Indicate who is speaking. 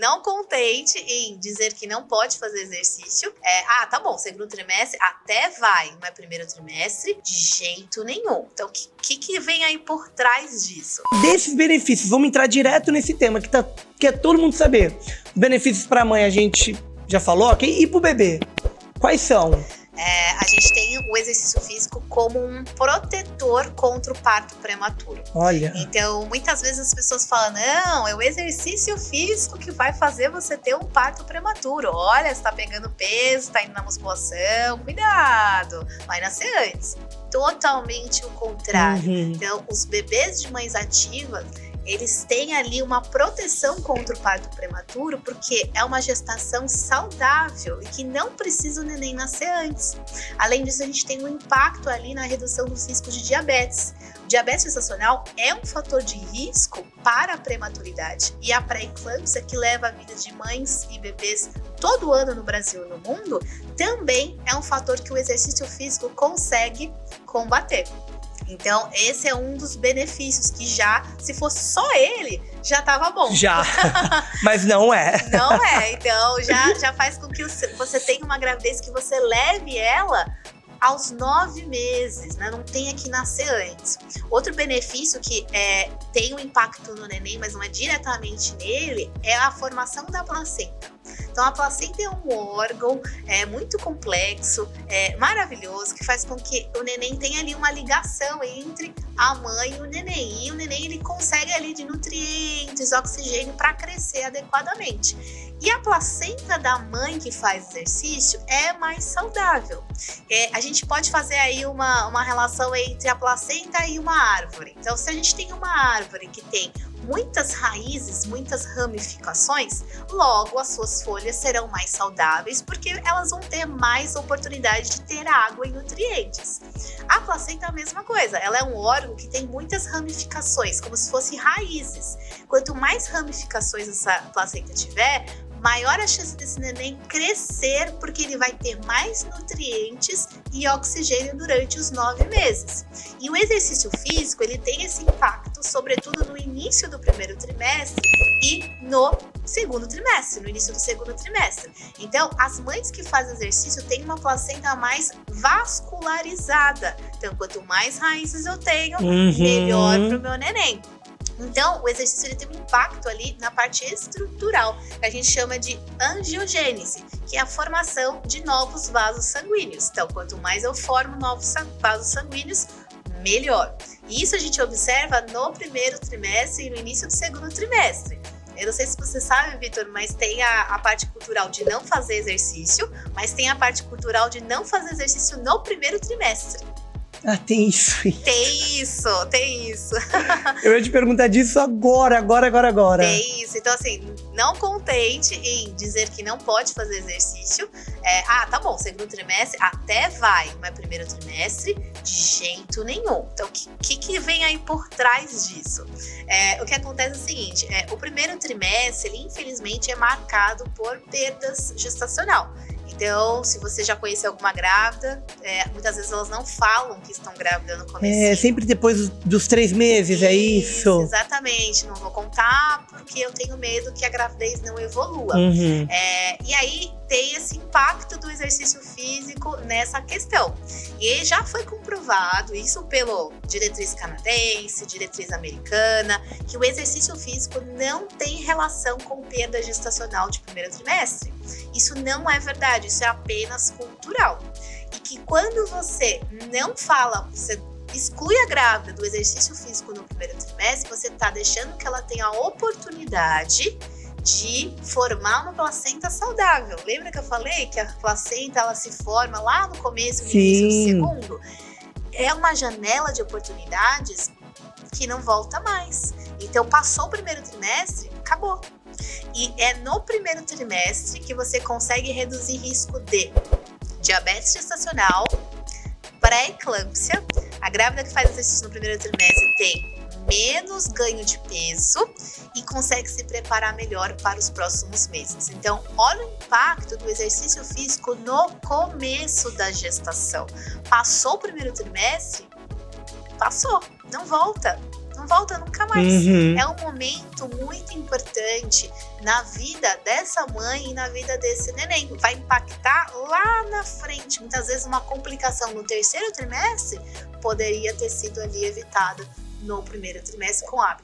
Speaker 1: não contente em dizer que não pode fazer exercício, tá bom, segundo trimestre até vai, mas primeiro trimestre, de jeito nenhum. Então, o que vem aí por trás disso?
Speaker 2: Desses benefícios, vamos entrar direto nesse tema que é todo mundo saber. Benefícios para a mãe a gente já falou, ok? E para o bebê? Quais são?
Speaker 1: A gente tem o exercício físico como um protetor contra o parto prematuro.
Speaker 2: Olha.
Speaker 1: Então, muitas vezes as pessoas falam, não, é o exercício físico que vai fazer você ter um parto prematuro. Olha, você tá pegando peso, tá indo na musculação, cuidado, vai nascer antes. Totalmente o contrário. Então, os bebês de mães ativas, eles têm ali uma proteção contra o parto prematuro porque é uma gestação saudável e que não precisa o neném nascer antes. Além disso, a gente tem um impacto ali na redução dos riscos de diabetes. O diabetes gestacional é um fator de risco para a prematuridade e a pré-eclâmpsia, que leva a vida de mães e bebês todo ano no Brasil e no mundo, também é um fator que o exercício físico consegue combater. Então, esse é um dos benefícios que se fosse só ele, já tava bom.
Speaker 2: Já, mas não é.
Speaker 1: Não é, então já faz com que você tenha uma gravidez que você leve ela aos 9 meses, né? Não tenha que nascer antes. Outro benefício que tem um impacto no neném, mas não é diretamente nele, é a formação da placenta. Então, a placenta é um órgão muito complexo, maravilhoso, que faz com que o neném tenha ali uma ligação entre a mãe e o neném. E o neném, ele consegue ali de nutrientes, oxigênio para crescer adequadamente. E a placenta da mãe que faz exercício é mais saudável. A gente pode fazer aí uma relação entre a placenta e uma árvore. Então, se a gente tem uma árvore que tem muitas raízes, muitas ramificações, logo as suas folhas serão mais saudáveis porque elas vão ter mais oportunidade de ter água e nutrientes. A placenta é a mesma coisa, ela é um órgão que tem muitas ramificações, como se fossem raízes. Quanto mais ramificações essa placenta tiver, maior a chance desse neném crescer, porque ele vai ter mais nutrientes e oxigênio durante os 9 meses. E o exercício físico, ele tem esse impacto, sobretudo no início do primeiro trimestre e no segundo trimestre, no início do segundo trimestre. Então, as mães que fazem exercício têm uma placenta mais vascularizada. Então, quanto mais raízes eu tenho, melhor para o meu neném. Então, o exercício ele tem um impacto ali na parte estrutural, que a gente chama de angiogênese, que é a formação de novos vasos sanguíneos. Então, quanto mais eu formo novos vasos sanguíneos, melhor. E isso a gente observa no primeiro trimestre e no início do segundo trimestre. Eu não sei se você sabe, Vitor, mas tem a parte cultural de não fazer exercício, mas tem a parte cultural de não fazer exercício no primeiro trimestre.
Speaker 2: Ah, tem isso.
Speaker 1: Tem isso.
Speaker 2: Eu ia te perguntar disso agora.
Speaker 1: Tem isso. Então, assim, não contente em dizer que não pode fazer exercício. Tá bom, segundo trimestre até vai, mas primeiro trimestre, de jeito nenhum. Então, o que vem aí por trás disso? O que acontece é o seguinte, o primeiro trimestre, ele infelizmente é marcado por perdas gestacional. Então, se você já conheceu alguma grávida, muitas vezes elas não falam que estão grávidas no começo.
Speaker 2: Sempre depois dos 3 meses, é isso?
Speaker 1: Exatamente, não vou contar porque eu tenho medo que a gravidez não evolua. E aí tem esse impacto do exercício físico nessa questão. E já foi comprovado, isso pelo diretriz canadense, diretriz americana, que o exercício físico não tem relação com perda gestacional de primeiro trimestre. Isso não é verdade, isso é apenas cultural. E que quando você não fala, você exclui a grávida do exercício físico no primeiro trimestre, você está deixando que ela tenha a oportunidade de formar uma placenta saudável. Lembra que eu falei que a placenta ela se forma lá no começo, no início do segundo? É uma janela de oportunidades que não volta mais. Então, passou o primeiro trimestre, acabou. E é no primeiro trimestre que você consegue reduzir risco de diabetes gestacional, pré-eclâmpsia. A grávida que faz exercício no primeiro trimestre tem menos ganho de peso e consegue se preparar melhor para os próximos meses. Então, olha o impacto do exercício físico no começo da gestação. Passou o primeiro trimestre? Passou, não volta. não volta nunca mais.
Speaker 2: Uhum.
Speaker 1: É um momento muito importante na vida dessa mãe e na vida desse neném. Vai impactar lá na frente. Muitas vezes uma complicação no terceiro trimestre poderia ter sido ali evitada no primeiro trimestre com hábitos.